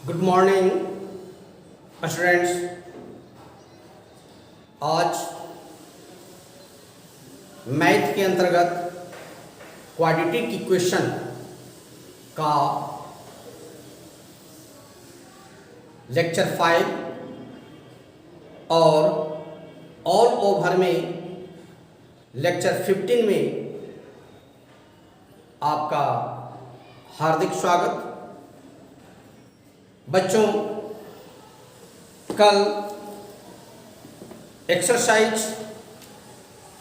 Good morning students. आज math के अंतर्गत क्वाड्रेटिक इक्वेशन का लेक्चर 5 और ऑल ओवर में लेक्चर 15 में आपका हार्दिक स्वागत। बच्चों, कल एक्सरसाइज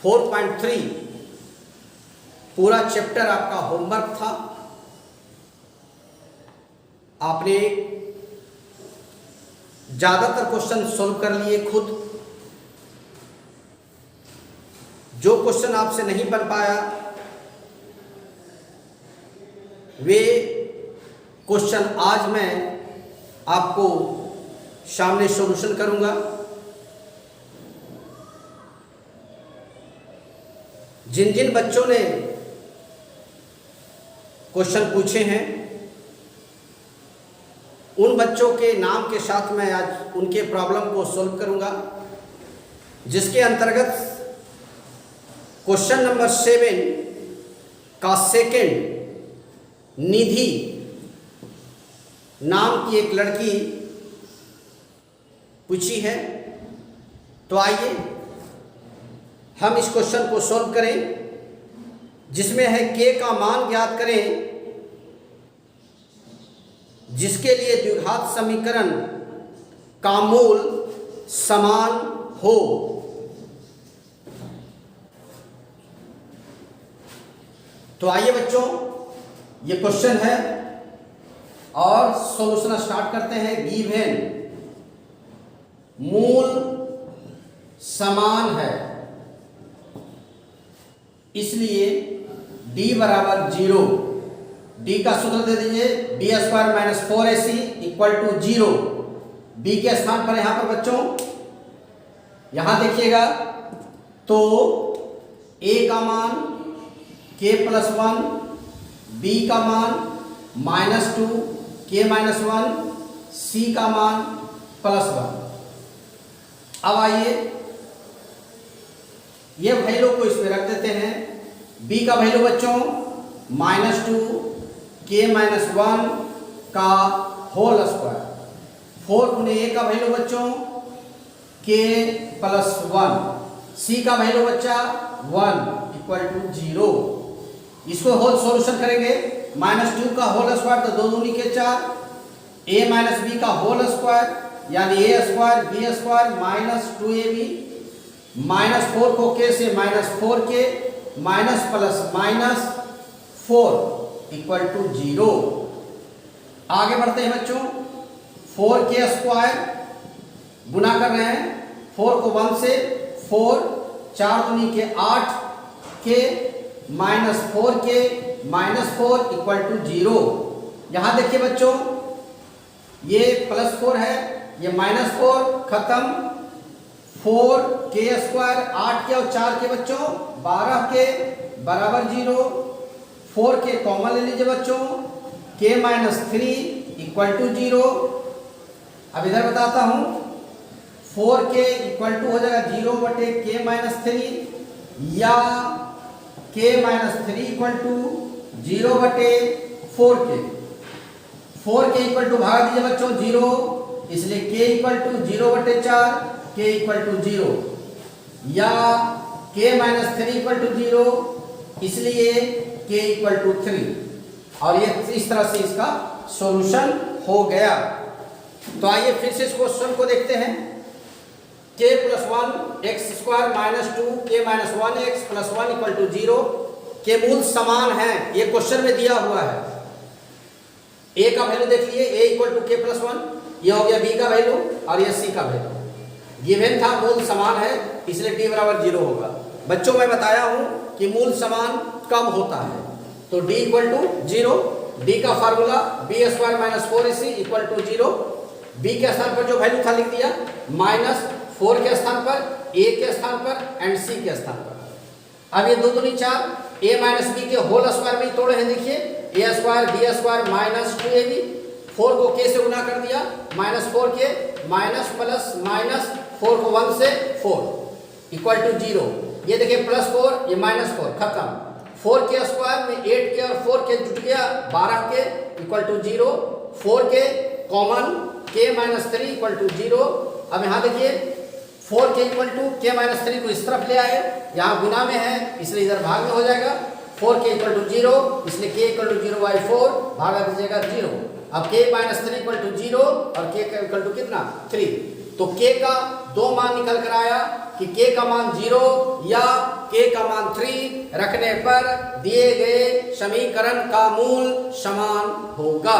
4.3 पूरा चैप्टर आपका होमवर्क था। आपने ज़्यादातर क्वेश्चन सॉल्व कर लिए खुद। जो क्वेश्चन आपसे नहीं बन पाया वे क्वेश्चन आज मैं आपको सामने सॉल्यूशन करूंगा। जिन जिन बच्चों ने क्वेश्चन पूछे हैं उन बच्चों के नाम के साथ मैं आज उनके प्रॉब्लम को सॉल्व करूंगा, जिसके अंतर्गत क्वेश्चन नंबर 7 का सेकंड निधि नाम की एक लड़की पूछी है। तो आइए हम इस क्वेश्चन को सॉल्व करें, जिसमें है k का मान ज्ञात करें जिसके लिए द्विघात समीकरण का मूल समान हो। तो आइए बच्चों, ये क्वेश्चन है और सॉल्यूशन स्टार्ट करते हैं। गिवन मूल समान है, इसलिए d बराबर 0। d का सूत्र दे दीजिए, d² - 4ac = 0। b के स्थान पर यहां पर बच्चों यहां देखिएगा तो a का मान k+1, b का मान -2 k-1, c का मान +1। अब आइए ये वैल्यू को इसमें रख देते हैं। b का वैल्यू बच्चों -2 k-1 का होल स्क्वायर, 4 गुने a का वैल्यू बच्चों k+1, c का वैल्यू बच्चा 1 = 0। इसको होल सॉल्यूशन करेंगे। -2 का होल स्क्वायर तो 2 दूनी के 4, a - b का होल स्क्वायर यानी a² b² -2ab, -4 को k से -4k -+-4 = 0। आगे बढ़ते हैं बच्चों। 4k² गुना कर रहे हैं, 4 को 1 से 4, 4 दूनी के 8 k -4k -4 = 0। यहां देखिए बच्चों ये +4 है, ये -4 खत्म। 4k² 8 के और 4 के बच्चों 12 के बराबर 0। 4k कॉमन ले लीजिए बच्चों, k - 3 = 0। अब इधर बताता हूं, 4k = हो जाएगा 0/k - 3 या k - 3 = 0/4k। 4k = भाग दीजिए बच्चों 0, इसलिए k = 0/4, k = 0 या k - 3 = 0, इसलिए k = 3। और ये इस तरह से इसका सॉल्यूशन हो गया। तो आइए फिर से इस क्वेश्चन को देखते हैं। k+1 x² -2 k - 1x + 1 = 0 के मूल समान हैं, ये क्वेश्चन में दिया हुआ है। a का वैल्यू देख लिए, a = k+1, ये हो गया b का वैल्यू और ये c का वैल्यू। गिवन था मूल समान है, इसलिए d बराबर 0 होगा। बच्चों मैं बताया हूं कि मूल समान कब होता है, तो d = 0। d का फार्मूला b² - 4ac = 0। b के स्थान पर जो वैल्यू था लिख दिया, -4 के स्थान पर, a के स्थान पर एंड c के स्थान पर। अब ये 2 दूनी 4, a - b के होल स्क्वायर में तोड़े हैं। देखिए a² b² -2ab 4 को k से गुना कर दिया, -4k, माइनस प्लस माइनस 4 को 1 से 4 इक्वल टू 0। ये देखिए +4, ये -4, खत्म। 4k स्क्वायर में 8k और 4k जुट गया 12k equal to 0। 4k common, k - 3 equal to 0। अब यहाँ देखिए 4k इक्वल टू k - 3 को इस तरफ ले आए, यहाँ गुना में है इसलिए इधर भाग में हो जाएगा। 4k इक्वल टू 0, इसलिए k इक्वल टू 0/4, भागा दीजिएगा 0। अब k - 3 इक्वल टू 0 और k इक्वल टू कितना 3। तो k का दो मान निकल कर आया कि k का मान 0 या k का मान 3 रखने पर दिए गए समीकरण का मूल समान होगा।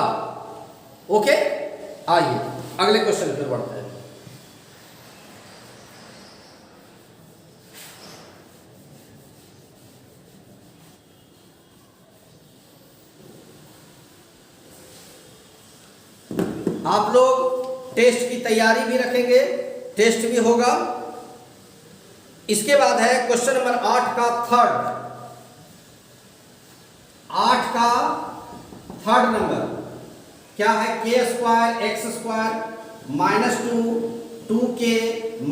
ओके, आइए अगले क्वेश्चन पर बढ़ते हैं। आप लोग टेस्ट की तैयारी भी रखेंगे, टेस्ट भी होगा। इसके बाद है क्वेश्चन नंबर 8 का थर्ड, 8 का थर्ड नंबर क्या है? k square x square -2 2k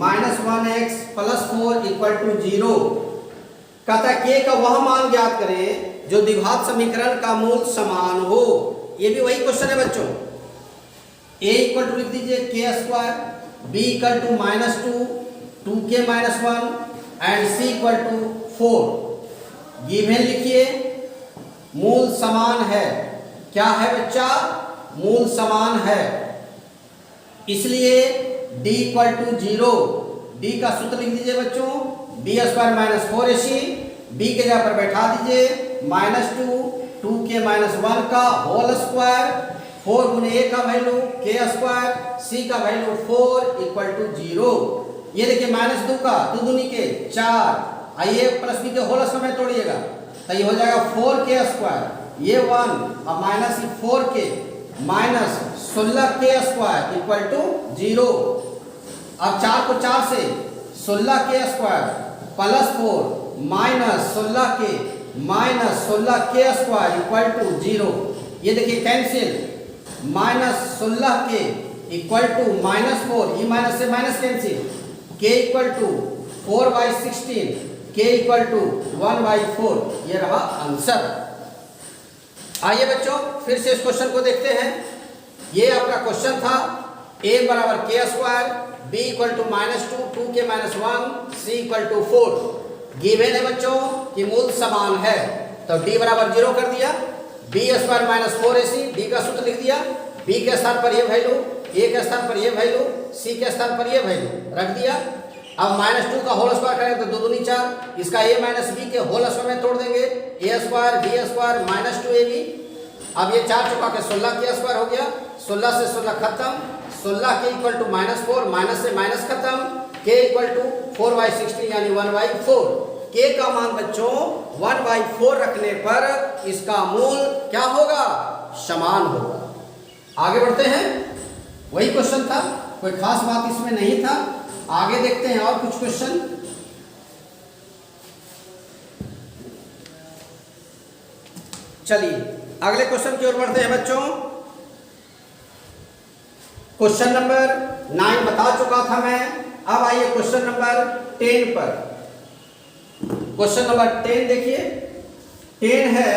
-1x + 4 equal to 0। कहता है k का वह मान ज्ञात करें जो द्विघात समीकरण का मूल समान हो। ये भी वही क्वेश्चन है बच्चों। a इक्वल टू लिख दीजिए k square, b equal to -2 2k - 1 and c equal to 4। Given लिखिए, मूल समान है। क्या है बच्चा? मूल समान है, इसलिए d इक्वल टू 0। d का सूत्र लिख दीजिए बच्चों, b स्क्वायर -4ac, b के जगह पर बैठा दीजिए -2 2k - 1 का होल स्क्वायर, 4 गुने a का वैल्यू k स्क्वायर, c का वैल्यू 4 इक्वल टू 0। ये देखिए -2 का 2 दूनी के 4, आइए प्लस b के होल स्क्वायर में तोड़िएगा तो ये हो जाएगा 4k स्क्वायर, ये 1 अब minus 4k minus 16k square equal to 0। अब 4 को 4 से 16k स्क्वायर plus 4 minus 16k minus 16k square equal to 0। ये देखिए कैंसिल, -16k इक्वल टू -4, ये माइनस से minus cancel, k equal to 4/16, k equal to 1/4। ये रहा आंसर। आइए बच्चों फिर से इस क्वेश्चन को देखते हैं। ये आपका क्वेश्चन था a बराबर k square, b equal to -2 2k - 1, c equal to 4। Given है बच्चों कि मूल समान है, तो d बराबर 0 कर दिया, b स्क्वायर -4ac, d का सूत्र लिख दिया, b के स्थान पर ये वैल्यू, a के स्थान पर ये वैल्यू, c के स्थान पर ये वैल्यू रख दिया। अब -2 का होल स्क्वायर करें तो 2 दूनी 4, इसका a - b के होल स्क्वायर में तोड़ देंगे, a square b square -2ab। अब ये 4 चुका के 16k स्क्वायर हो गया, 16 से 16 खत्म, 16k इक्वल टू -4, माइनस से माइनस खत्म, k इक्वल टू 4/16 यानी 1/4। k का मान बच्चों 1/4 रखने पर इसका मूल क्या होगा? समान होगा। आगे बढ़ते हैं, वही क्वेश्चन था, कोई खास बात इसमें नहीं था। आगे देखते हैं और कुछ क्वेश्चन। चलिए अगले क्वेश्चन की ओर बढ़ते हैं बच्चों। क्वेश्चन नंबर 9 बता चुका था मैं, अब आइए क्वेश्चन नंबर 10 पर। क्वेश्चन नंबर 10 देखिए, 10 है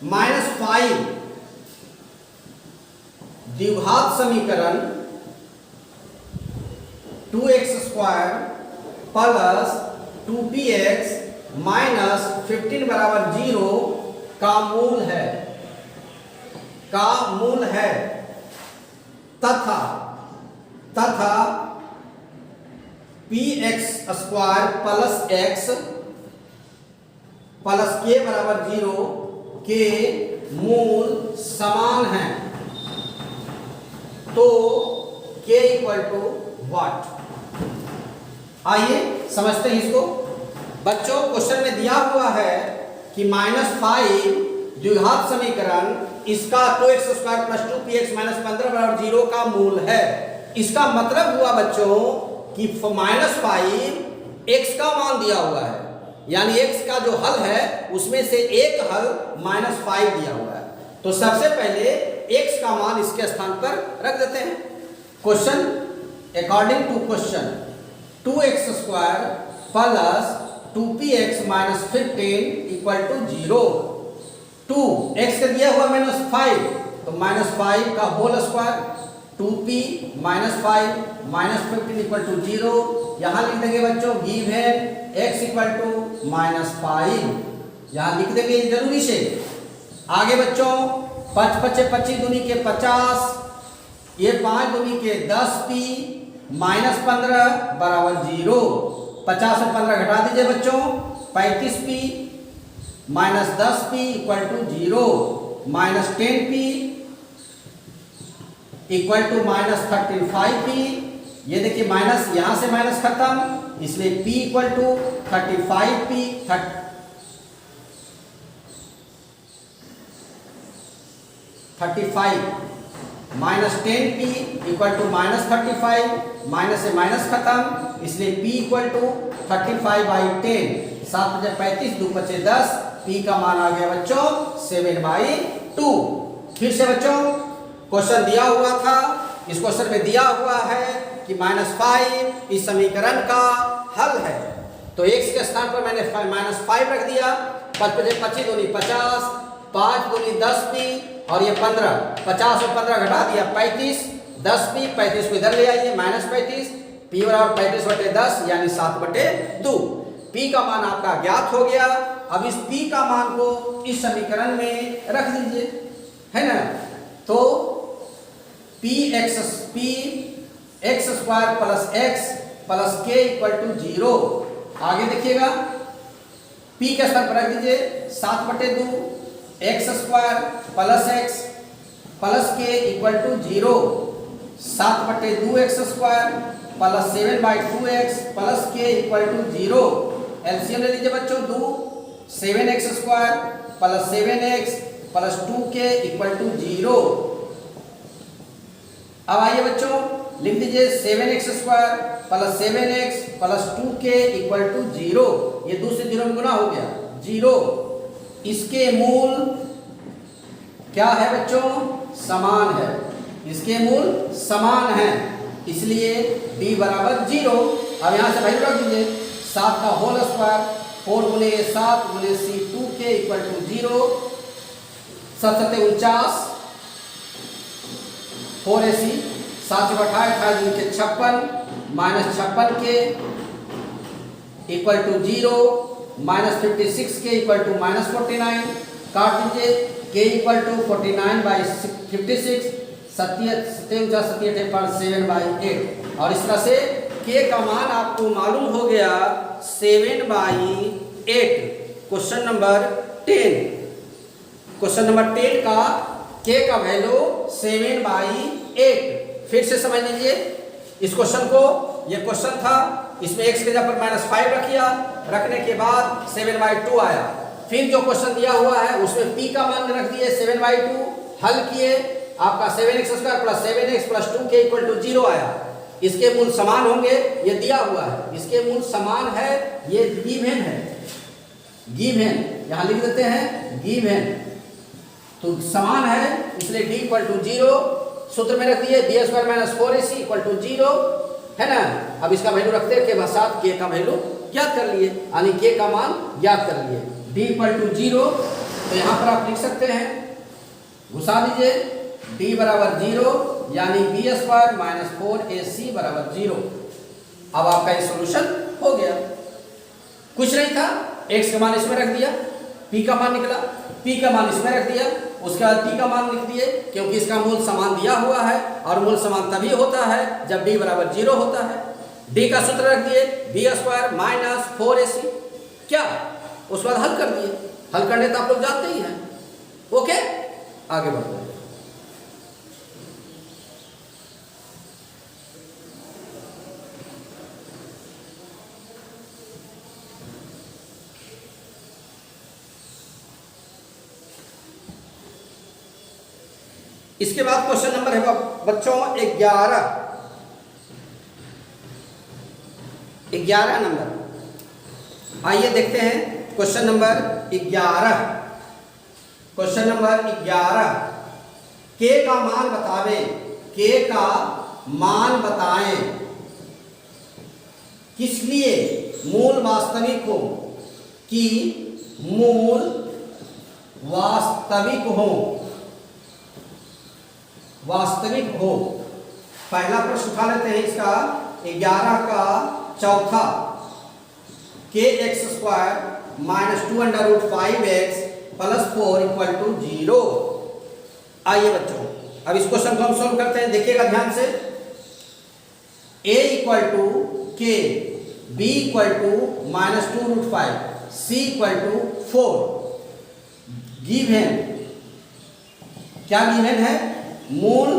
-5 द्विघात समीकरण 2x square plus 2px minus 15 बराबर 0 का मूल है, तथा px square plus x plus k बराबर 0 के मूल समान हैं, तो k इक्वल टू व्हाट? आइए समझते हैं इसको। बच्चों क्वेश्चन में दिया हुआ है कि -5 द्विघात समीकरण, इसका 2x square plus 2px minus 15 बराबर 0 का मूल है। इसका मतलब हुआ बच्चों कि -5 x का मान दिया हुआ है, यानी x का जो हल है उसमें से एक हल -5 दिया हुआ है। तो सबसे पहले x का का मान इसके स्थान पर रख देते हैं। Question according to question 2x² plus 2px minus 15 equal to 0। 2x का दिया हुआ -5 तो -5 का whole square 2p minus 5 minus 15 equal to 0। यहाँ लिख देंगे बच्चों गिवन x इक्वल टू -5, यहाँ लिख देंगे जरूरी से। आगे बच्चों 5 × 25 दूनी के 50, ये 5 दूनी के 10p माइनस 15 बराबर 0। 50 से 15 घटा दीजिए बच्चों, 35p minus 10p equal to 0, minus 10p equal to minus 35p। ये देखिए माइनस, यहां से माइनस खत्म, इसलिए p equal to 35p 35 minus 10p equal to minus 35, minus से माइनस खत्म, इसलिए p इक्वल टू 35/10। 7 × 35 2 × 10, p का मान आ गया बच्चों 7/2। फिर से बच्चों क्वेश्चन दिया हुआ था, इस क्वेश्चन में दिया हुआ है कि -5 इस समीकरण का हल है, तो x के स्थान पर मैंने -5 रख दिया। 5 × 25 दूनी 50, 5 दूनी 10p और ये 15, 50 और 15 घटा दिया 35, 10p 35 को इधर ले आइए -35, p बराबर 35/10 यानी 7/2। p का मान आपका ज्ञात हो गया। अब इस p का मान को इस समीकरण में रख दीजिए, है ना। तो x² plus x plus k equal to 0। आगे देखिएगा p के स्थान पर रख दीजिए 7/2 x² plus x plus k equal to 0। 7/2 x² plus 7/2x plus k equal to 0। LCM ले लीजिए बच्चों, 2 7x² plus 7x plus 2k equal to 0। अब आइए बच्चों लिख दीजिए 7x² plus 7x plus 2k equal to 0। ये दूसरे 0 में गुना हो गया 0। इसके मूल क्या है बच्चों? समान है। इसके मूल समान है, इसलिए d बराबर 0। अब यहाँ से वैल्यू रख दीजिए 7 का होल स्क्वायर 4 गुने 7 गुने c 2k equal to 0। 7 × 49 4ac 7 से 28 के 56 minus 56k equal to 0, minus 56k equal to minus 49। काट दीजिए k इक्वल टू 49/56, 7/8 और इस तरह से k का मान आपको मालूम हो गया 7/8। क्वेश्चन नंबर 10, क्वेश्चन नंबर 10 का k का वैल्यू 7/8। फिर से समझ लीजिए इस क्वेश्चन को। ये क्वेश्चन था, इसमें x के जगह पर -5 रखिया, रखने के बाद 7/2 आया। फिर जो क्वेश्चन दिया हुआ है उसमें p का मान रख दिए 7/2, हल किए, आपका 7x² plus 7x plus 2k equal to 0 आया। इसके मूल समान होंगे, ये दिया हुआ है, इसके मूल समान है, ये गिवन है, गिवन यहाँ लिख देते हैं गिवन, तो समान है इसलिए d इक्वल टू 0। सूत्र में रख दिए b² - 4ac इक्वल टू 0, है ना। अब इसका वैल्यू रखते के बाद साथ k का वैल्यू ज्ञात कर लिए, यानी k का मान ज्ञात कर लिए। d इक्वल टू 0, तो यहाँ पर आप लिख सकते हैं, घुसा दीजिए d बराबर 0 यानी b² - 4ac बराबर 0। अब आपका ये सॉल्यूशन हो गया। कुछ नहीं था, x का मान इसमें रख दिया, p का मान निकला, p का मान इसमें रख दिया, उसके बाद t का मान लिख दिए, क्योंकि इसका मूल समान दिया हुआ है और मूल समान तभी होता है जब d बराबर 0 होता है। d का सूत्र रख दिए b² माइनस 4ac, क्या उसके बाद हल कर दिए। हल करने तो आप लोग जानते ही हैं। ओके, आगे बढ़ते हैं। इसके बाद क्वेश्चन नंबर है बच्चों 11 नंबर। आइए देखते हैं क्वेश्चन नंबर 11। क्वेश्चन नंबर 11 के का मान बतावे, के का मान बताएं, किस लिए? मूल वास्तविक हो, कि मूल वास्तविक हो, वास्तविक हो। पहला प्रश्न उठा लेते हैं इसका 11 का चौथा, k x square minus 2 under root 5x plus 4 equal to 0। आइए बच्चों अब इस क्वेश्चन को हम सोल्व करते हैं, देखिएगा ध्यान से। a equal to k, b equal to minus 2 root 5, c equal to 4। Given, क्या गिवन है? मूल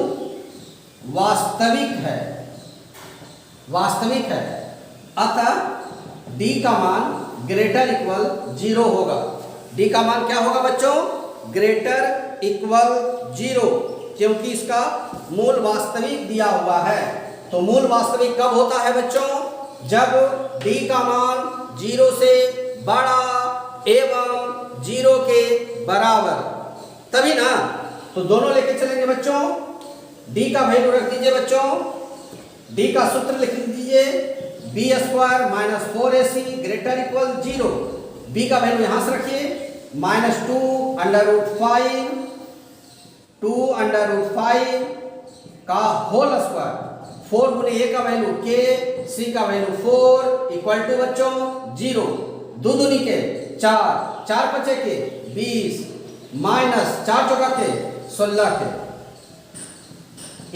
वास्तविक है, वास्तविक है, अतः d का मान ग्रेटर इक्वल 0 होगा। d का मान क्या होगा बच्चों? ग्रेटर इक्वल 0, क्योंकि इसका मूल वास्तविक दिया हुआ है। तो मूल वास्तविक कब होता है बच्चों? जब d का मान 0 से बड़ा एवं 0 के बराबर, तभी ना। तो दोनों लेके चलेंगे बच्चों। d का वैल्यू रख दीजिए बच्चों, d का सूत्र लिख दीजिए, b square minus 4ac greater equal 0। b का वैल्यू यहां से रखिए, minus 2 under root 5, 2 under root 5 का होल स्क्वायर, 4 गुने a का वैल्यू k, c का वैल्यू 4 इक्वल टू बच्चों 0। दो दूनी के 4, 4 पचे के 20 माइनस 4 चौका के 16 के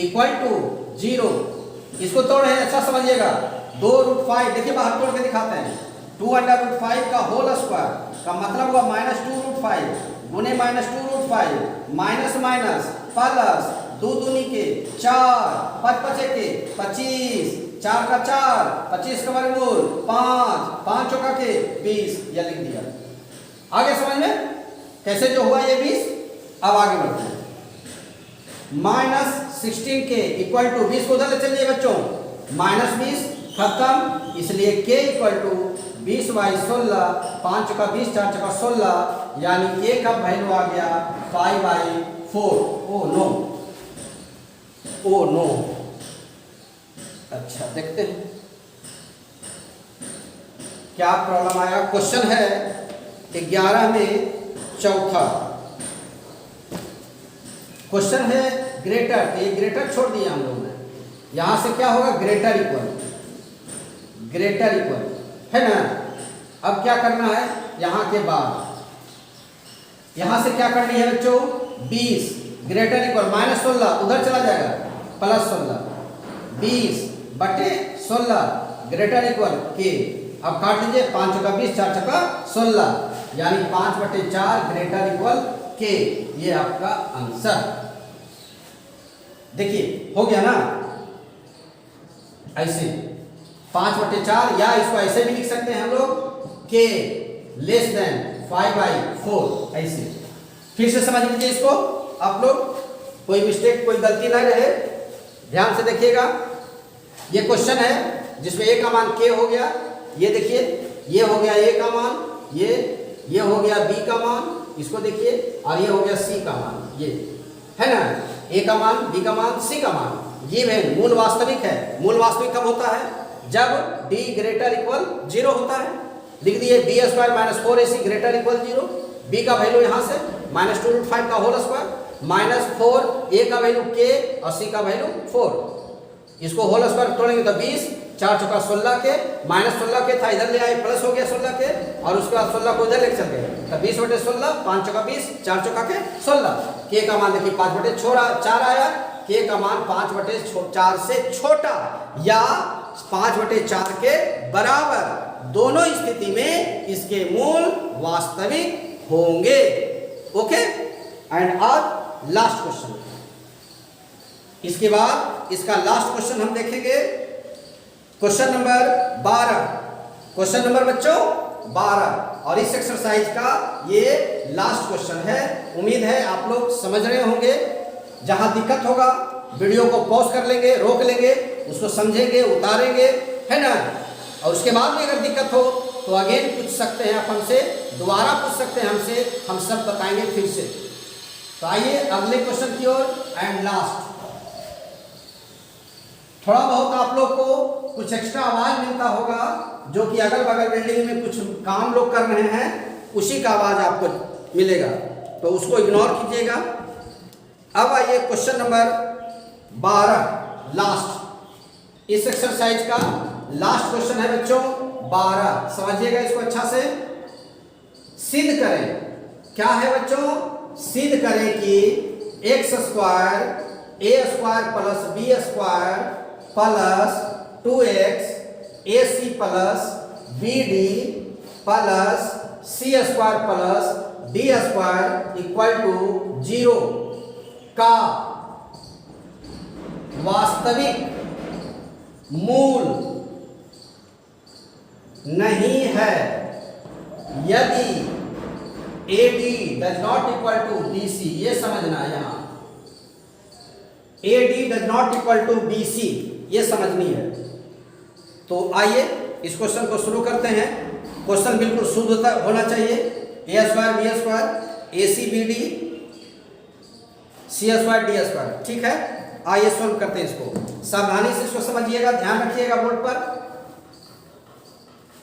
इक्वल टू 0। इसको तोड़े अच्छा समझिएगा, 2 रूट 5, देखिए बाहर तोड़ के दिखाते हैं। 2 अंडर रूट 5 का होल स्क्वायर का मतलब हुआ माइनस 2 रूट 5 गुने minus 2 root 5 minus minus plus 2 दूनी के 4, 5 पचे के 25, 4 का 4, 25 का वर्गमूल 5, 5 चौका के 20, यह लिख दिया। आगे समझ में कैसे जो हुआ ये 20। अब आगे बढ़ते हैं, माइनस 16 के इक्वल टू 20 को उधर ले चलिए बच्चों, माइनस 20 खत्म, इसलिए k इक्वल टू 20 बाई 16, 5 चौका 20, 4 चौका 16, यानी k का वैल्यू आ गया 5 by 4। Oh no, oh no. अच्छा देखते हैं क्या प्रॉब्लम आया। क्वेश्चन है 11 में चौथा, क्वेश्चन है ग्रेटर, तो ये ग्रेटर छोड़ दिया हम लोगों ने। यहां से क्या होगा? ग्रेटर इक्वल, ग्रेटर इक्वल है ना। अब क्या करना है? यहां के बाद यहां से क्या करनी है बच्चों? 20 ग्रेटर इक्वल माइनस 16 उधर चला जाएगा, प्लस 16, 20 बटे 16 ग्रेटर इक्वल के। अब काट दीजिए, 5 चौका 20, 4 चौका 16, यानी 5 बटे 4 ग्रेटर इक्वल के। ये आपका आंसर। देखिए हो गया ना, ऐसे 5 बटे 4, या इसको ऐसे भी लिख सकते हैं हम लोग, के लेस देन 5 बाई 4, ऐसे। फिर से समझ लीजिए इसको आप लोग, कोई मिस्टेक कोई गलती ना रहे, ध्यान से देखिएगा। ये क्वेश्चन है जिसमें a का मान k हो गया, ये देखिए ये हो गया a का मान, ये हो गया b का मान, इसको देखिए, और ये हो गया c का मान, ये है ना। a का मान, b का मान, c का मान, ये है मूल वास्तविक है। मूल वास्तविक कब होता है? जब d ग्रेटर इक्वल 0 होता है। लिख दिए B square minus 4ac greater equal 0। b का वैल्यू यहाँ से माइनस 2 रूट 5 का होल स्क्वायर माइनस 4, a का वैल्यू k और c का वैल्यू 4। इसको होल स्क्वायर तोड़ेंगे तो 20, 4 चौका 16 के, माइनस 16 के था इधर ले आए, प्लस हो गया 16 के, और उसके बाद 16 को इधर लेके चल गए, तो 20 बटे 16, 5 चौका 20, 4 चौका के 16। के का मान देखिए 5 बटे 4 आया, के का मान 5 बटे 4 से छोटा या 5 बटे 4 के बराबर, दोनों स्थिति में इसके मूल वास्तविक होंगे। ओके, एंड आज लास्ट क्वेश्चन। इसके बाद इसका लास्ट क्वेश्चन हम देखेंगे, क्वेश्चन नंबर 12। क्वेश्चन नंबर बच्चों 12, और इस एक्सरसाइज का ये लास्ट क्वेश्चन है। उम्मीद है आप लोग समझ रहे होंगे। जहां दिक्कत होगा वीडियो को पॉज कर लेंगे, रोक लेंगे, उसको समझेंगे, उतारेंगे, है ना। और उसके बाद भी अगर दिक्कत हो तो अगेन पूछ सकते हैं आप हमसे, दोबारा पूछ सकते हैं हमसे, हम सब बताएंगे फिर से। तो आइए अगले क्वेश्चन की ओर एंड लास्ट। थोड़ा बहुत आप लोग को कुछ एक्स्ट्रा आवाज मिलता होगा, जो कि अगल बगल बिल्डिंग में कुछ काम लोग कर रहे हैं, उसी का आवाज आपको मिलेगा, तो उसको इग्नोर कीजिएगा। अब आइए क्वेश्चन नंबर 12 लास्ट, इस एक्सरसाइज का लास्ट क्वेश्चन है बच्चों 12। समझिएगा इसको अच्छा से। सिद्ध करें, क्या है बच्चों? सिद्ध करें कि x square A square plus B square plus 2x a c plus B d plus c square plus D square equal to 0 का वास्तविक मूल नहीं है यदि AD does not equal to BC। ये समझना है, यहां AD does not equal to BC ये समझनी है। तो आइए इस क्वेश्चन को शुरू करते हैं। क्वेश्चन बिल्कुल शुद्ध होना चाहिए। A square B square a c b d c square D square, ठीक है। आइए सॉल्व करते हैं इसको। सावधानी से इसको समझिएगा, ध्यान रखिएगा बोर्ड पर।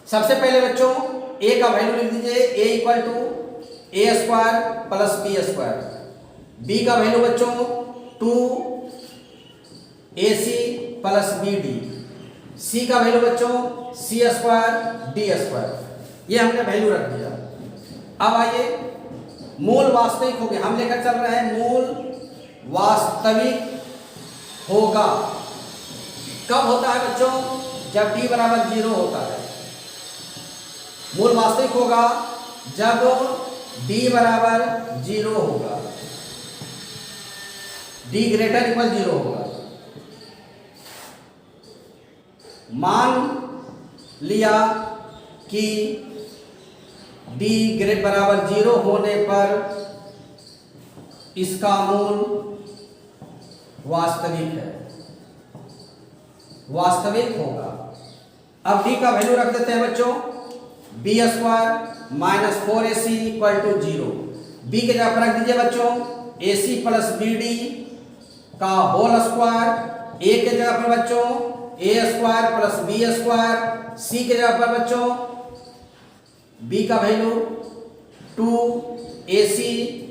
सबसे पहले बच्चों ए का वैल्यू लिख दीजिए, a equal to a square plus B square. B का वैल्यू बच्चों 2ac प्लस बी डी। सी का वैल्यू बच्चों सी स्क्वायर डी स्क्वायर। ये हमने वैल्यू रख दिया। अब आइए मूल वास्तविक हो गया, हम लेकर चल रहे हैं मूल वास्तविक होगा। कब होता है बच्चों? जब d बराबर 0 होता है। मूल वास्तविक होगा जब d बराबर 0 होगा, d ग्रेटर इक्वल 0 होगा। मान लिया कि d ग्रेटर बराबर 0 होने पर इसका मूल वास्तविक है, वास्तविक होगा। अब d का वैल्यू रख देते हैं बच्चों, B square minus 4ac equal to 0। B के जगह पर रख दीजिए बच्चों ac प्लस बी डी का होल स्क्वायर। ए के जगह पर बच्चों A square plus B square. C के जगह पर बच्चों बी का value 2ac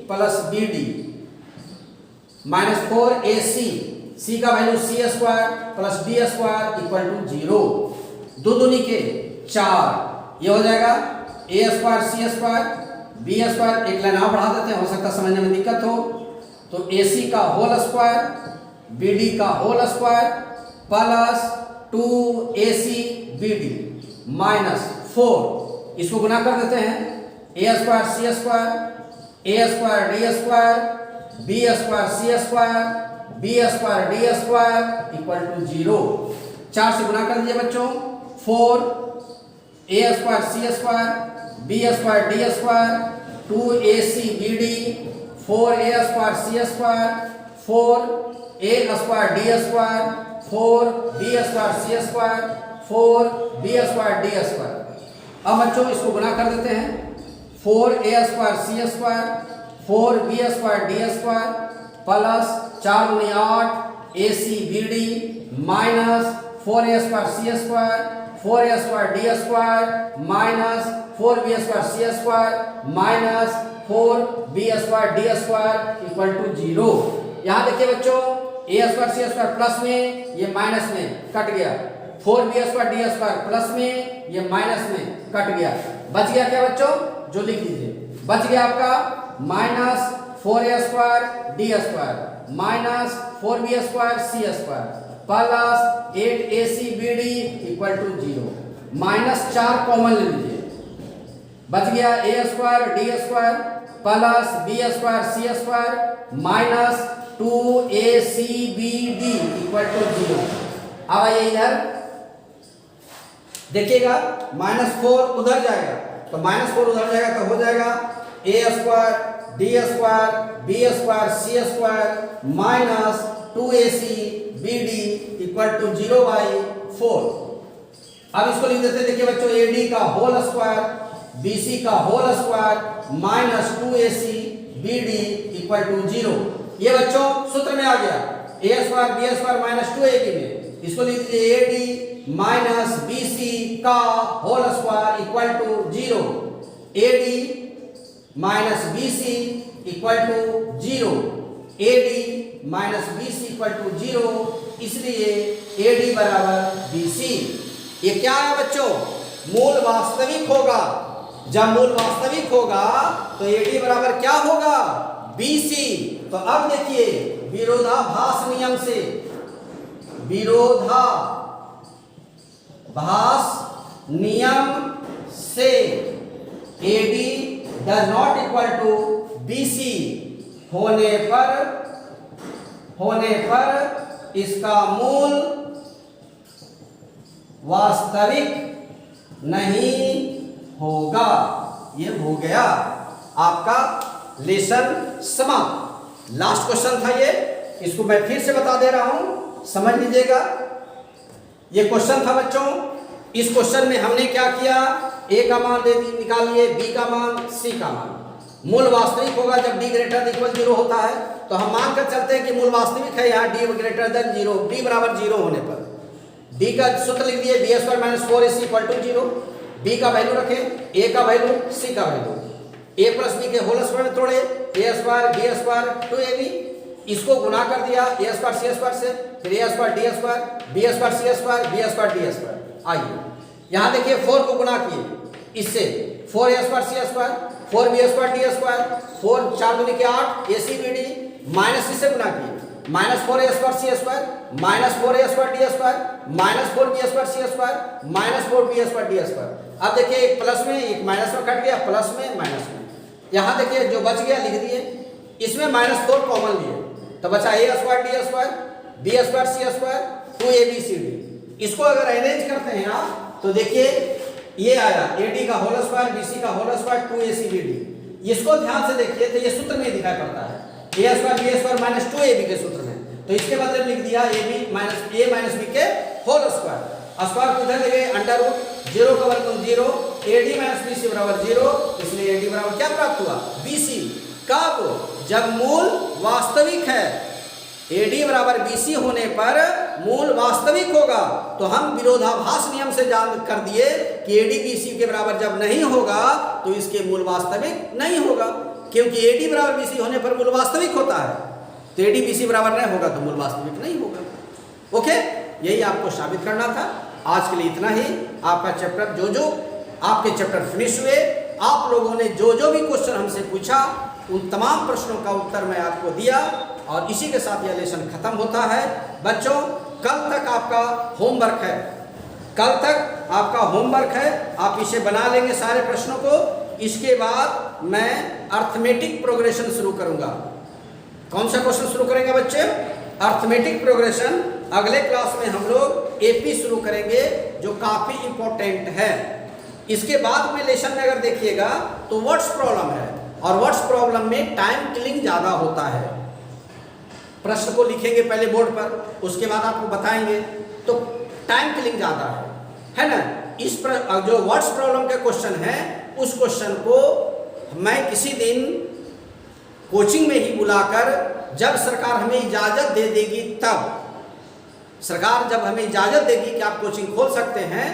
plus B D minus 4ac। C का value C square plus D square equal to 0। दो दूनी के 4, ये हो जाएगा A square C square B square. एक लाइन और बढ़ा देते हैं, हो सकता है समझने में दिक्कत हो। तो AC का होल स्क्वायर BD का whole square plus 2AC BD minus 4, इसको गुना कर देते हैं। A square C square A square D square B square C square B square D square equal to 0। 4 से गुना कर दीजिए बच्चों, 4 A square C square B square D square 2ac bd 4a square C square 4a square D square 4b square C square 4b square D square. अब बच्चों इसको गुना कर देते हैं, 4a स्क्वायर सी square 4b square D square plus 4 गुनी 8 ac bd minus 4a square C square 4a square D square minus 4b square C square minus 4b square D square equal to 0। यहाँ देखिए बच्चों a square C square plus में, ये minus में cut गया। 4b square D square plus में, ये minus में कट गया। बच गया क्या बच्चों? जो लिख दीजिए, बच गया आपका minus 4a square D square minus 4b square C square plus 8ac bd equal to 0। Minus 4 common ले लीजिए, बच गया a square D square plus b square C square minus 2ac bd equal to 0। अब आइए इधर देखिएगा, -4 उधर जाएगा, तो -4 उधर जाएगा तो हो जाएगा a square D square B square C square minus 2ac bd equal to 0/4। अब इसको लिख देते हैं, देखिए बच्चों AD का होल स्क्वायर BC का whole square minus 2ac BD equal to 0। ये बच्चों सूत्र में आ गया A square B square minus 2ab में, इसको लिख दीजिए AD माइनस BC का whole square equal to 0। AD minus BC equal to 0। AD minus BC equal to 0, इसलिए AD बराबर BC। ये क्या है बच्चों? मूल वास्तविक होगा। जब मूल वास्तविक होगा तो AD बराबर क्या होगा? BC। तो अब देखिए विरोधाभास नियम से, विरोधाभास नियम से AD does not equal to BC होने पर इसका मूल वास्तविक नहीं होगा। ये हो गया आपका लेसन समाप्त। लास्ट क्वेश्चन था ये, इसको मैं फिर से बता दे रहा हूं, समझ लीजिएगा। ये क्वेश्चन था बच्चों। इस क्वेश्चन में हमने क्या किया? ए का मान निकाल लिए, बी का मान, सी का मान। मूल वास्तविक होगा जब डी ग्रेटर इक्वल 0 होता है, तो हम मानकर चलते हैं कि मूल वास्तविक है यहाँ डी ग्रेटर देन 0, डी बराबर 0 होने पर डी का सूत्र लिख दिए B square minus 4ac equal to 0। B का वैल्यू रखें, ए का वैल्यू, सी का वैल्यू। ए प्लस बी के होल स्क्वायर में तोड़े, ए स्क्वायर बी स्क्वायर 2ab, इसको गुना कर दिया ए स्क्वायर सी स्क्वायर से, फिर A square D square, B square C square, B square D square. आइए यहाँ देखिए 4 को गुना किए इससे, 4a स्क्वायर सी square, 4b square D square, 4 4 दूनी के 8 ac bd, माइनस इससे गुना किए माइनस 4a स्क्वायर सी square, minus 4a square D square, minus 4b square सी square, minus 4b square D square. अब देखिए एक प्लस में एक माइनस में कट गया, प्लस में माइनस में। यहाँ देखिए जो बच गया लिख दिए, इसमें -4 कॉमन लिए तो बचा a square D square, b square C square, 2abcd। इसको अगर अरेंज करते हैं आप तो देखिए ये आया AD का होल स्क्वायर, BC का होल स्क्वायर, 2acbd। इसको ध्यान से देखिए तो ये सूत्र में दिखाई पड़ता है a square b square minus 2ab के सूत्र में, तो इसके बदले में लिख दिया ab minus a minus b के होल स्क्वायर। स्क्वायर को इधर ले गए, अंडर रूट 0 का वर्गमूल 0, AD माइनस BC बराबर 0, इसलिए AD बराबर क्या प्राप्त हुआ? BC। कब? जब मूल वास्तविक है। AD बराबर BC होने पर मूल वास्तविक होगा, तो हम विरोधाभास नियम से जान कर दिए कि AD BC के बराबर जब नहीं होगा तो इसके मूल वास्तविक नहीं होगा, क्योंकि AD बराबर BC होने पर मूल वास्तविक होता है, तो AD BC बराबर नहीं होगा तो मूल वास्तविक नहीं होगा। ओके, यही आपको साबित करना था। आज के लिए इतना ही। आपका चैप्टर जो आपके चैप्टर फिनिश हुए, आप लोगों ने जो भी क्वेश्चन हमसे पूछा उन तमाम प्रश्नों का उत्तर मैं आपको दिया, और इसी के साथ यह लेसन खत्म होता है। बच्चों कल तक आपका होमवर्क है, कल तक आपका होमवर्क है, आप इसे बना लेंगे सारे प्रश्नों को। इसके बाद मैं अर्थमेटिक प्रोग्रेशन शुरू करूंगा। कौन सा क्वेश्चन शुरू करेंगे बच्चे? Arithmetic progression. अगले क्लास में हम लोग AP शुरू करेंगे, जो काफी इंपॉर्टेंट है। इसके बाद में लेसन में अगर देखिएगा तो वर्ड्स प्रॉब्लम है, और वर्ड्स प्रॉब्लम में टाइम किलिंग ज्यादा होता है। प्रश्न को लिखेंगे पहले बोर्ड पर, उसके बाद आपको बताएंगे, तो टाइम किलिंग ज्यादा है ना। इस पर जो वर्ड्स प्रॉब्लम का क्वेश्चन है, उस क्वेश्चन को मैं किसी दिन कोचिंग में ही बुलाकर, जब सरकार हमें इजाजत दे देगी तब, सरकार जब हमें इजाजत देगी कि आप कोचिंग खोल सकते हैं,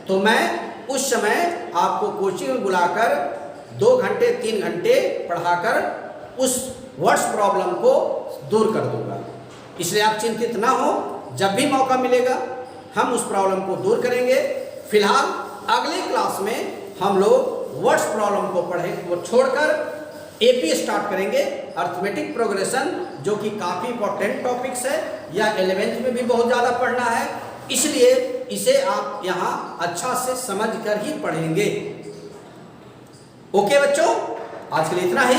तो मैं उस समय आपको कोचिंग में बुलाकर 2 घंटे 3 घंटे पढ़ाकर उस वर्ड्स प्रॉब्लम को दूर कर दूंगा। इसलिए आप चिंतित ना हो, जब भी मौका मिलेगा हम उस प्रॉब्लम को दूर करेंगे। फिलहाल अगले क्लास में हम लोग वर्ड्स प्रॉब्लम को पढ़ें, वो छोड़कर AP स्टार्ट करेंगे, अर्थमेटिक प्रोग्रेशन, जो कि काफ़ी इंपॉर्टेंट टॉपिक्स है, या 11th में भी बहुत ज़्यादा पढ़ना है, इसलिए इसे आप यहाँ अच्छा से समझ कर ही पढ़ेंगे। ओके बच्चों, आज के लिए इतना ही।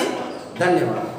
धन्यवाद।